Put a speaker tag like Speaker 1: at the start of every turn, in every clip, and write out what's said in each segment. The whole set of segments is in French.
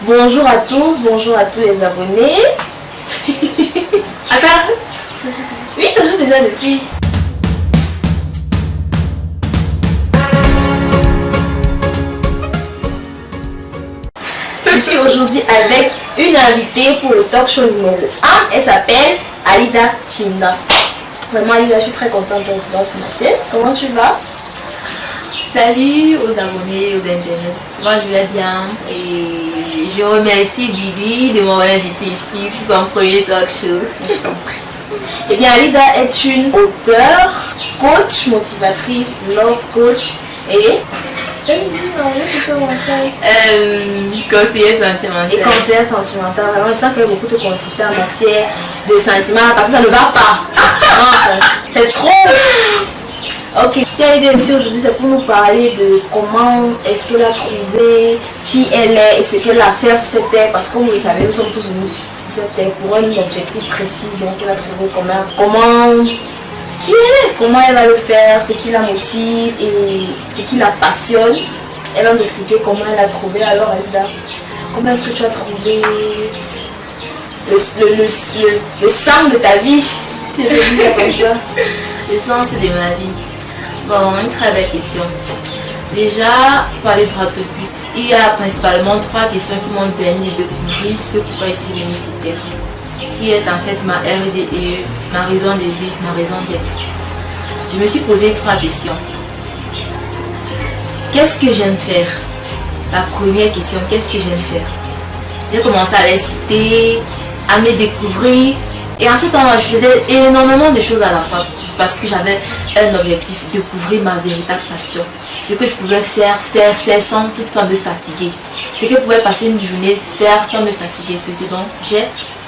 Speaker 1: Bonjour à tous les abonnés. Attends. Oui, ça joue déjà depuis. Je suis aujourd'hui avec une invitée pour le talk show numéro 1. Elle s'appelle Alida Chinda. Vraiment Alida, je suis très contente de te recevoir sur ma chaîne. Comment tu vas?
Speaker 2: Salut aux abonnés, aux internet. Moi je vais bien et je remercie Didi de m'avoir invité ici pour son premier talk show. Je t'en prie.
Speaker 1: Eh bien Alida est une auteure, coach, motivatrice, love coach et
Speaker 2: conseiller sentimental.
Speaker 1: Et conseillère sentimentale. Vraiment, je sens qu'elle a beaucoup de consulter en matière de sentiments parce que ça ne va pas. Non, c'est trop. Ok, si elle est ici aujourd'hui, c'est pour nous parler de comment est-ce qu'elle a trouvé qui elle est et ce qu'elle a fait sur cette terre. Parce que comme vous le savez, nous sommes tous venus sur cette terre pour un objectif précis. Donc elle a trouvé comment qui elle est, comment elle va le faire, ce qui la motive et ce qui la passionne. Elle va nous expliquer comment elle a trouvé. Alors Alida, comment est-ce que tu as trouvé le sang de ta vie, si je peux dire ça comme ça?
Speaker 2: Le sens de ma vie. Bon, une très belle question. Déjà, pour aller droit au but, il y a principalement 3 questions qui m'ont permis de découvrir ce pourquoi je suis venue sur Terre. Qui est en fait ma RDE, ma raison de vivre, ma raison d'être. Je me suis posé 3 questions. Qu'est-ce que j'aime faire? La première question, qu'est-ce que j'aime faire? J'ai commencé à les citer, à me découvrir. Et en ce temps-là, je faisais énormément de choses à la fois. Parce que j'avais un objectif, découvrir ma véritable passion. Ce que je pouvais faire sans toutefois me fatiguer. Ce que je pouvais passer une journée, faire sans me fatiguer. Donc, j'ai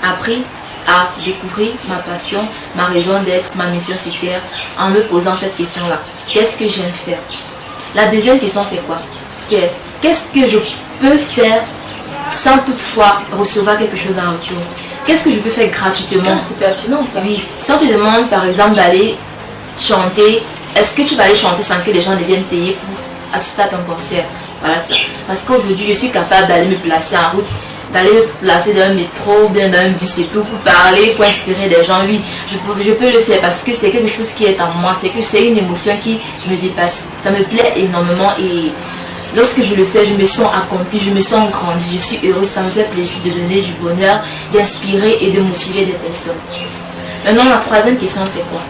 Speaker 2: appris à découvrir ma passion, ma raison d'être, ma mission sur Terre, en me posant cette question-là. Qu'est-ce que j'aime faire? La deuxième question, c'est quoi? C'est qu'est-ce que je peux faire sans toutefois recevoir quelque chose en retour? Qu'est-ce que je peux faire gratuitement?
Speaker 1: C'est pertinent ça.
Speaker 2: Oui. Si on te demande par exemple d'aller chanter, est-ce que tu vas aller chanter sans que les gens ne viennent payer pour assister à ton concert? Voilà ça. Parce qu'aujourd'hui, je suis capable d'aller me placer en route, d'aller me placer dans un métro, bien dans un bus et tout, pour parler, pour inspirer des gens. Oui, je peux le faire parce que c'est quelque chose qui est en moi, c'est une émotion qui me dépasse. Ça me plaît énormément et lorsque je le fais, je me sens accomplie, je me sens grandie, je suis heureuse, ça me fait plaisir de donner du bonheur, d'inspirer et de motiver des personnes. Maintenant, la troisième question, c'est quoi?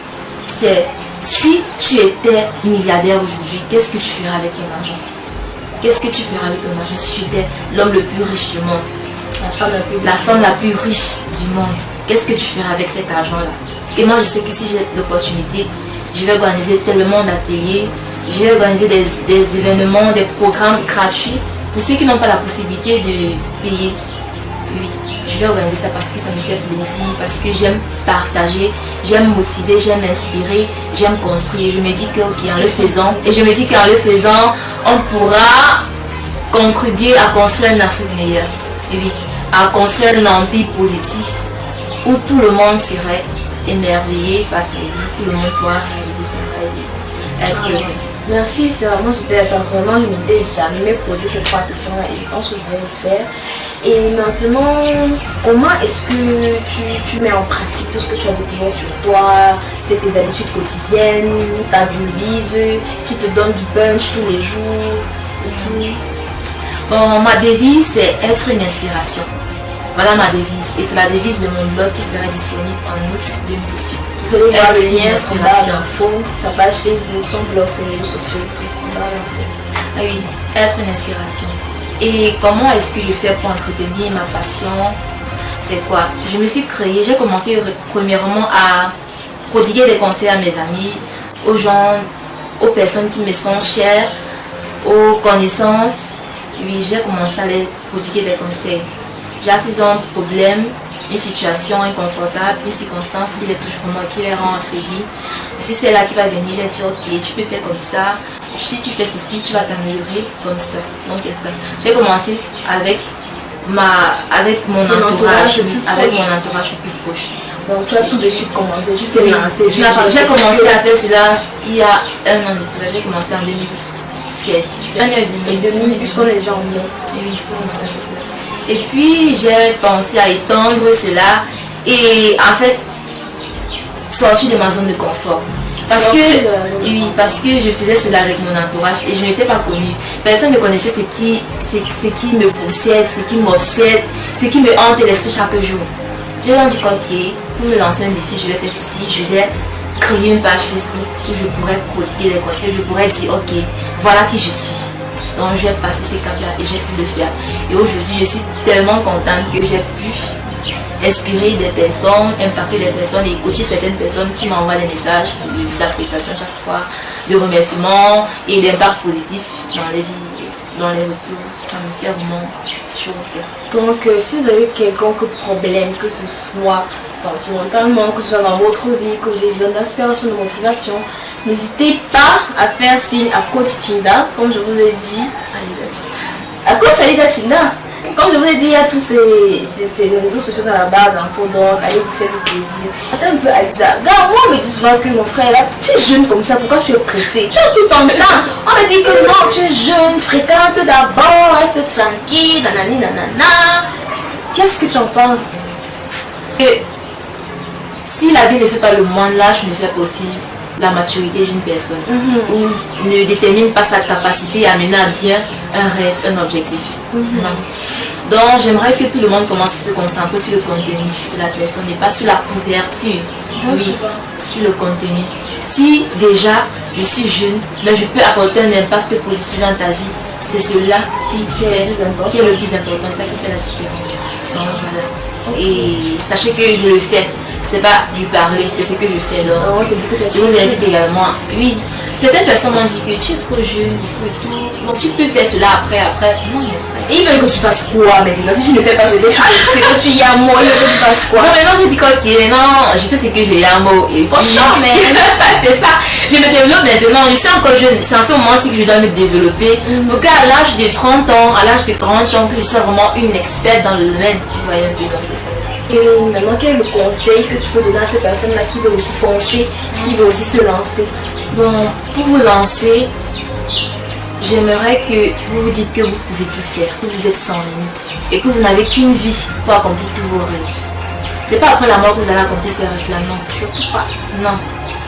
Speaker 2: C'est si tu étais milliardaire aujourd'hui, qu'est-ce que tu ferais avec ton argent? Qu'est-ce que tu ferais avec ton argent si tu étais l'homme le plus riche du monde? La femme la plus riche du monde. Qu'est-ce que tu ferais avec cet argent-là? Et moi, je sais que si j'ai l'opportunité, je vais organiser tellement d'ateliers, je vais organiser des événements, des programmes gratuits pour ceux qui n'ont pas la possibilité de payer. Oui, je vais organiser ça parce que ça me fait plaisir, parce que j'aime partager, j'aime motiver, j'aime inspirer, j'aime construire. Je me dis que en le faisant, on pourra contribuer à construire une Afrique meilleure. Et oui, à construire un empire positif où tout le monde serait émerveillé par sa vie, tout le monde pourra réaliser ses rêves, être heureux.
Speaker 1: Merci, c'est vraiment super. Personnellement, je ne m'étais jamais posé ces 3 questions-là et je pense que je vais le faire. Et maintenant, comment est-ce que tu mets en pratique tout ce que tu as découvert sur toi, tes habitudes quotidiennes, ta devise qui te donne du punch tous les jours et tout?
Speaker 2: Bon, ma devise, c'est être une inspiration. Voilà ma devise. Et c'est la devise de mon blog qui sera disponible en août 2018.
Speaker 1: Vous allez voir le lien en barre d'infos, sa page Facebook, son blog, ses réseaux sociaux et tout. Barre d'infos.
Speaker 2: Ah oui, être une inspiration. Et comment est-ce que je fais pour entretenir ma passion? C'est quoi? Je me suis créée, j'ai commencé premièrement à prodiguer des conseils à mes amis, aux gens, aux personnes qui me sont chères, aux connaissances. Oui, j'ai commencé à les prodiguer des conseils. J'ai s'ils ont un problème, une situation inconfortable, une circonstance qui les touche vraiment, qui les rend affaiblis, je suis celle-là qui va venir les dire ok, tu peux faire comme ça, si tu fais ceci, tu vas t'améliorer comme ça. Donc c'est ça. J'ai commencé avec mon entourage plus proche.
Speaker 1: Donc tu as tout de suite commencé, tu t'es lancé.
Speaker 2: J'ai commencé à faire cela il y a 1 an de cela, j'ai commencé en 2016.
Speaker 1: Et 2000, puisqu'on est déjà en mai.
Speaker 2: Et oui, j'ai commencé à faire cela. Et puis j'ai pensé à étendre cela et en fait sortir de ma zone de confort. Parce que je faisais cela avec mon entourage et je n'étais pas connue. Personne ne connaissait ce qui me possède, ce qui m'obsède, ce qui me hante l'esprit chaque jour. J'ai donc dit ok, pour me lancer un défi, je vais faire ceci, je vais créer une page Facebook où je pourrais prodiguer des conseils, je pourrais dire ok, voilà qui je suis. Donc je vais passer ce cap là et j'ai pu le faire. Et aujourd'hui je suis tellement contente que j'ai pu inspirer des personnes, impacter des personnes et coacher certaines personnes qui m'envoient des messages d'appréciation chaque fois, de remerciements et d'impact positif dans les vies, dans les retours. Ça me fait vraiment chaud au cœur.
Speaker 1: Donc si vous avez quelconque problème, que ce soit sentimentalement, que ce soit dans votre vie, que vous avez besoin d'inspiration, de motivation, n'hésitez pas à faire signe à Coach Tinda, comme je vous ai dit. À Coach Alida Tinda. Comme je vous ai dit, il y a tous ces réseaux sociaux dans la barre d'infos, donc allez-y, faites du plaisir. Attends un peu, Alida. Regarde, moi on me dit souvent que mon frère là, tu es jeune comme ça, pourquoi tu es pressé? Tu as tout ton temps. On me dit que non, tu es jeune, fréquente d'abord, reste tranquille, nanani nanana. Qu'est-ce que tu en penses?
Speaker 2: Et si la vie ne fait pas le moine, l'âge ne fait pas aussi la maturité d'une personne, ou ne détermine pas sa capacité à mener à bien un rêve, un objectif. Non. Donc j'aimerais que tout le monde commence à se concentrer sur le contenu de la personne et pas sur la couverture. Oui, sur le contenu. Si déjà je suis jeune, mais je peux apporter un impact positif dans ta vie, c'est cela qui est le plus important, c'est ça qui fait la différence. Donc voilà. Et sachez que je le fais. C'est pas du parler, c'est ce que je fais. Donc,
Speaker 1: on te dit que
Speaker 2: je vous invite également. Oui, certaines personnes m'ont dit que tu es trop jeune et tout. Donc tu peux faire cela après. Non, mon frère.
Speaker 1: Et ils veulent que tu fasses quoi maintenant? Si tu ne fais pas ce que tu y as mot, ils veulent que tu fasses quoi?
Speaker 2: Non, maintenant j'ai dit ok, maintenant je fais ce que j'ai à mot. Et franchement, mais c'est ça. Je me développe maintenant. Je suis encore jeune. C'est en ce moment-ci que je dois me développer. Donc à l'âge de 30 ans, à l'âge de 40 ans, que je sois vraiment une experte dans le domaine. Vous voyez un peu, donc c'est ça.
Speaker 1: Et maintenant, quel est le conseil que tu peux donner à ces personnes-là qui veulent aussi foncer, qui veulent aussi se lancer?
Speaker 2: Bon, pour vous lancer, j'aimerais que vous vous dites que vous pouvez tout faire, que vous êtes sans limite et que vous n'avez qu'une vie pour accomplir tous vos rêves. C'est pas après la mort que vous allez accomplir ces rêves-là, non.
Speaker 1: Surtout pas.
Speaker 2: Non.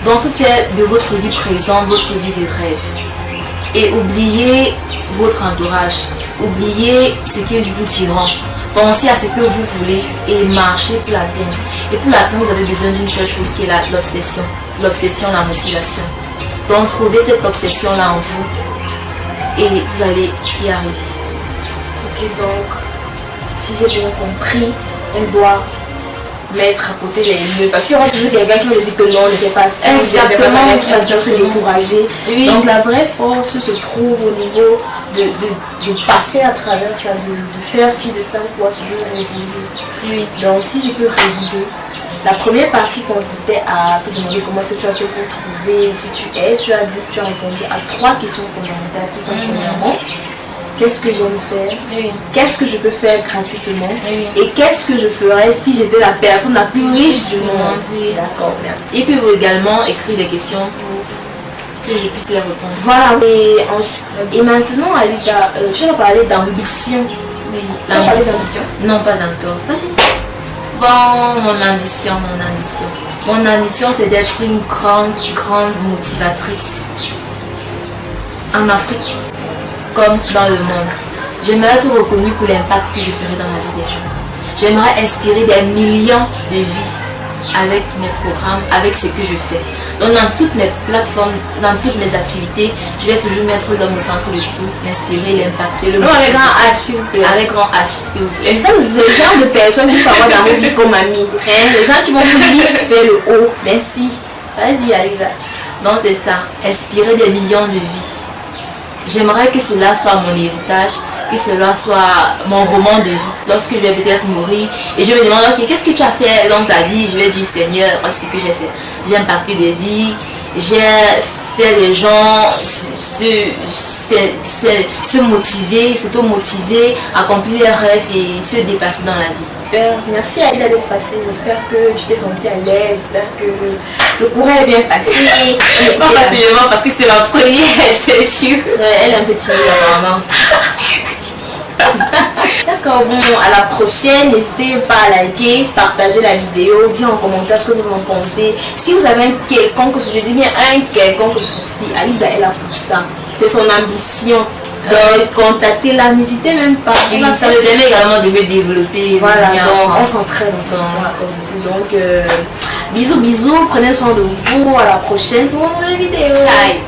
Speaker 2: Donc, il faut faire de votre vie présente votre vie de rêve. Et oubliez votre entourage. Oubliez ce qu'ils vous diront. Pensez à ce que vous voulez et marchez pour l'atteindre. Et pour l'atteindre, vous avez besoin d'une seule chose qui est l'obsession. L'obsession, la motivation. Donc trouvez cette obsession-là en vous et vous allez y arriver.
Speaker 1: Ok, donc si j'ai bien compris, on doit mettre à côté les nœuds. Parce qu'il y aura toujours quelqu'un qui me dit que non, ne fais pas ça.
Speaker 2: Exactement.
Speaker 1: Qui va te décourager.
Speaker 2: Oui.
Speaker 1: Donc la vraie force se trouve au niveau de passer à travers ça, de faire fi de ça pour pouvoir toujours évoluer.
Speaker 2: Oui.
Speaker 1: Donc si je peux résumer, la première partie consistait à te demander comment est-ce que tu as fait pour trouver qui tu es. Tu as dit que tu as répondu à 3 questions fondamentales qui sont premièrement, qu'est-ce que j'aime faire?
Speaker 2: Oui.
Speaker 1: Qu'est-ce que je peux faire gratuitement?
Speaker 2: Oui.
Speaker 1: Et qu'est-ce que je ferais si j'étais la personne la plus riche du monde?
Speaker 2: Oui.
Speaker 1: D'accord, merci.
Speaker 2: Et puis vous également écrire des questions pour que je puisse les répondre.
Speaker 1: Voilà. Et maintenant, Alida, tu vas parler d'ambition.
Speaker 2: Oui.
Speaker 1: L'ambition?
Speaker 2: Non, pas encore.
Speaker 1: Vas-y.
Speaker 2: Bon, mon ambition. Mon ambition, c'est d'être une grande motivatrice en Afrique comme dans le monde. J'aimerais être reconnue pour l'impact que je ferai dans la vie des gens. J'aimerais inspirer des millions de vies avec mes programmes, avec ce que je fais. Donc dans toutes mes plateformes, dans toutes mes activités, je vais toujours mettre l'homme au centre de tout, l'inspirer, l'impacter, le
Speaker 1: motiver. Avec grand H, s'il vous plaît.
Speaker 2: Avec grand H, s'il vous plaît.
Speaker 1: Ça, c'est le genre de personnes qu'il faut avoir dans nos vies comme amis. Les gens qui vont vous lift vers le haut. Merci. Vas-y, Alida.
Speaker 2: Donc c'est ça, inspirer des millions de vies. J'aimerais que cela soit mon héritage, que cela soit mon roman de vie. Lorsque je vais peut-être mourir et je me demande, ok, qu'est-ce que tu as fait dans ta vie? Je vais dire, Seigneur, voici ce que j'ai fait. J'ai impacté des vies, j'ai fait des gens se motiver, s'auto-motiver, accomplir leurs rêves et se dépasser dans la vie.
Speaker 1: Super, merci Aïda d'être passée. J'espère que tu t'es sentie à l'aise, j'espère que le courant est bien passé.
Speaker 2: Pas facilement parce que c'est ma première, c'est sûr.
Speaker 1: Ouais, elle est un peu timide apparemment. Elle est un peu timide. D'accord, bon, à la prochaine. N'hésitez pas à liker, partager la vidéo, dire en commentaire ce que vous en pensez. Si vous avez un quelconque souci, je dis bien un quelconque souci, Alida est là pour ça. C'est son ambition. Donc, contactez-la, n'hésitez même pas.
Speaker 2: Oui, ça me permet également de me développer.
Speaker 1: Voilà, donc on s'entraîne en fait dans la communauté. Donc, bisous, bisous, prenez soin de vous. À la prochaine pour une nouvelle vidéo.
Speaker 2: Bye.